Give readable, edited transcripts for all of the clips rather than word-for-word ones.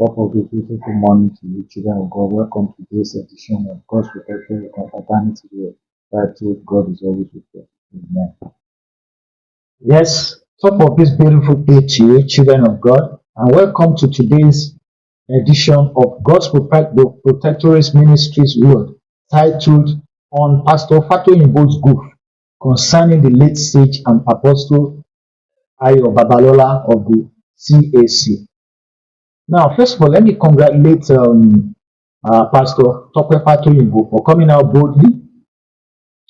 Top of the beautiful morning to you, children of God. Welcome to today's edition of God's Protection Confraternity Here. Titled God is always with us. Amen. Yes, top of this beautiful day to you, children of God, and welcome to today's edition of God's Protectorate Ministries Word, titled on Pastor Fatoyinbo's goof concerning the late sage and apostle Ayo Babalola of the CAC. Now, first of all, let me congratulate Pastor Fatoyinbo for coming out boldly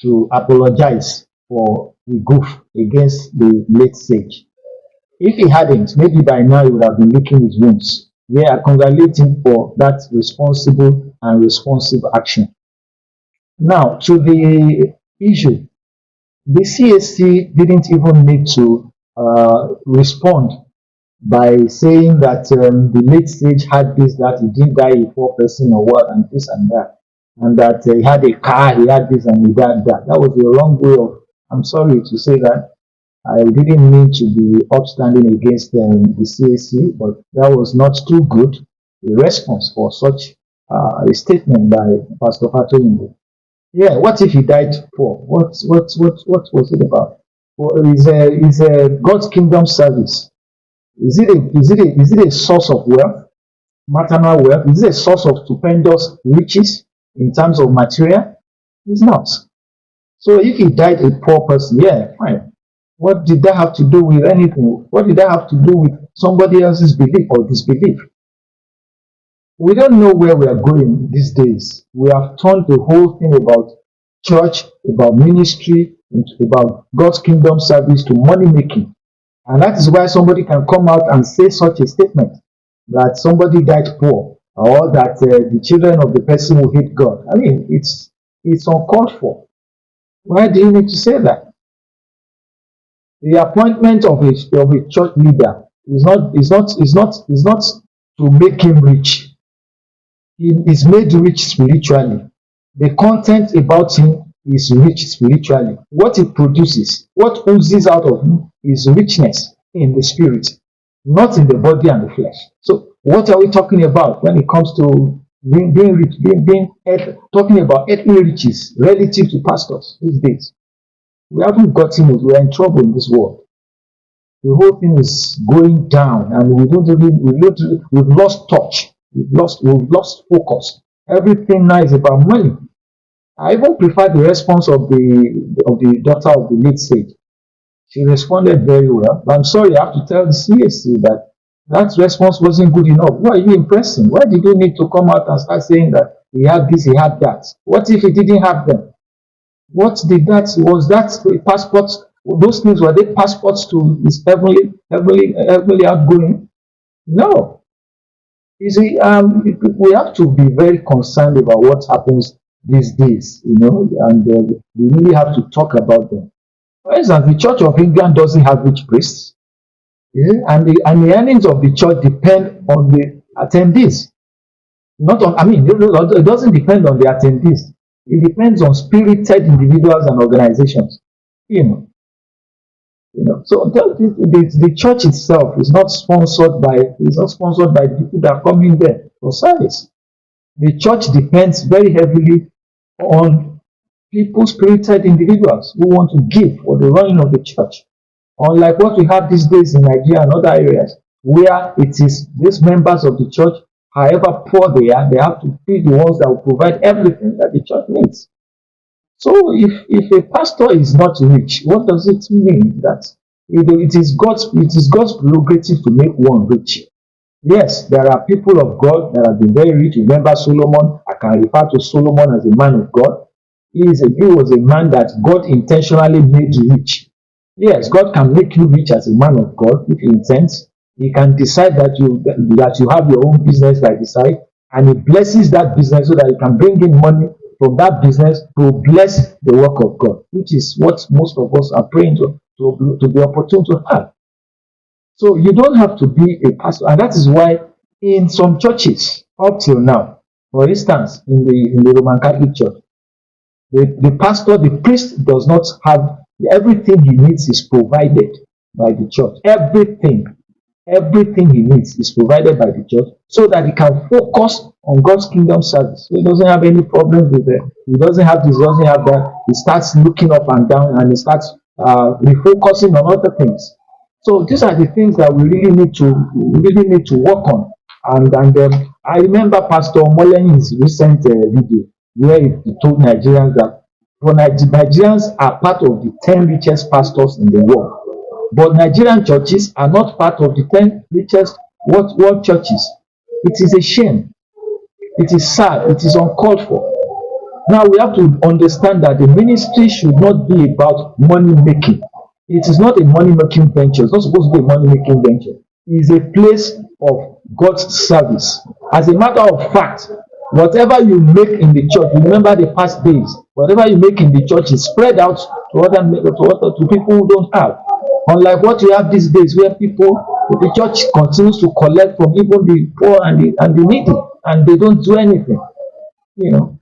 to apologize for the goof against the late sage. If he hadn't, maybe by now he would have been licking his wounds. Yeah, I congratulate him for that responsible and responsive action. Now, to the issue, the CAC didn't even need to respond by saying that the late stage had this, that he didn't die a poor person or what, and this and that he had a car, he had this and he had that. That was the wrong way of, I'm sorry to say that. I didn't mean to be upstanding against the CAC, but that was not too good a response for such a statement by Pastor Fatoyinbo. Yeah, what if he died poor? What was it about? Well, is a God's kingdom service. Is it a source of wealth, maternal wealth? Is it a source of stupendous riches in terms of material? It's not. So if he died a poor person, yeah, fine. What did that have to do with anything? What did that have to do with somebody else's belief or disbelief? We don't know where we are going these days. We have turned the whole thing about church, about ministry, about God's kingdom service to money making. And that is why somebody can come out and say such a statement that somebody died poor or that the children of the person will hate God. I mean, it's uncalled for. Why do you need to say that? The appointment of a church leader is not to make him rich. He is made rich spiritually. The content about him is rich spiritually. What it produces, what oozes out of him is richness in the spirit, not in the body and the flesh. So what are we talking about when it comes to being rich, talking about earthly riches relative to pastors these days? We haven't gotten it. We're in trouble in this world. The whole thing is going down, and we've lost touch. We've lost focus. Everything now is about money. I even prefer the response of the daughter of the late sage. She responded very well. But I'm sorry, I have to tell the CAC that response wasn't good enough. Why are you impressing? Why did you need to come out and start saying that he had this, he had that? What if he didn't have them? What did that? Was that passports? Those things, were they passports to his heavenly outgoing? No. You see, we have to be very concerned about what happens these days, and we really have to talk about them. For instance, the Church of England doesn't have rich priests, and the earnings of the church depend on the attendees. It doesn't depend on the attendees. It depends on spirited individuals and organizations. So the church itself is not sponsored by people that are coming there for service. The church depends very heavily on people, spirited individuals who want to give for the running of the church. Unlike what we have these days in Nigeria and other areas, where it is these members of the church, however poor they are, they have to be the ones that will provide everything that the church needs. So if a pastor is not rich, what does it mean? That it is God's prerogative to make one rich. Yes, there are people of God that have been very rich. Remember Solomon? I can refer to Solomon as a man of God. He was a man that God intentionally made rich. Yes, God can make you rich as a man of God if He intends. He can decide that you have your own business by the side, and He blesses that business so that you can bring in money from that business to bless the work of God, which is what most of us are praying to be opportune to have. So you don't have to be a pastor, and that is why in some churches up till now, for instance, in the Roman Catholic Church, the priest does not have everything he needs is provided by the church. Everything. Everything he needs is provided by the church so that he can focus on God's kingdom service. So he doesn't have any problems with it. He doesn't have this, doesn't have that. He starts looking up and down and he starts refocusing on other things. So these are the things that we really need to work on. And I remember Pastor Molen's recent video where he told Nigerians that Nigerians are part of the 10 richest pastors in the world. But Nigerian churches are not part of the 10 richest world churches. It is a shame. It is sad. It is uncalled for. Now we have to understand that the ministry should not be about money making. It is not a money making venture. It's not supposed to be a money making venture. It is a place of God's service. As a matter of fact, whatever you make in the church, remember the past days, whatever you make in the church is spread out to people who don't have. Unlike what you have these days, where the church continues to collect from even the poor and the needy, and they don't do anything.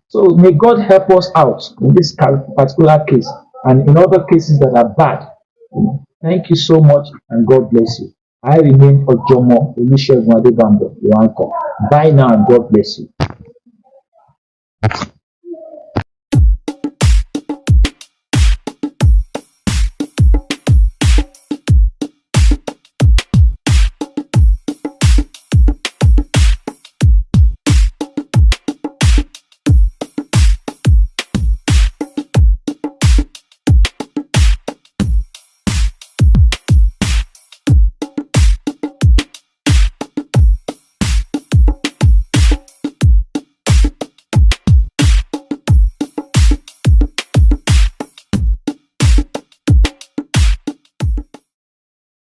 So may God help us out in this particular case and in other cases that are bad. Thank you so much, and God bless you. I remain Ojomo Olusegun Adebambo, your uncle. Bye now, and God bless you.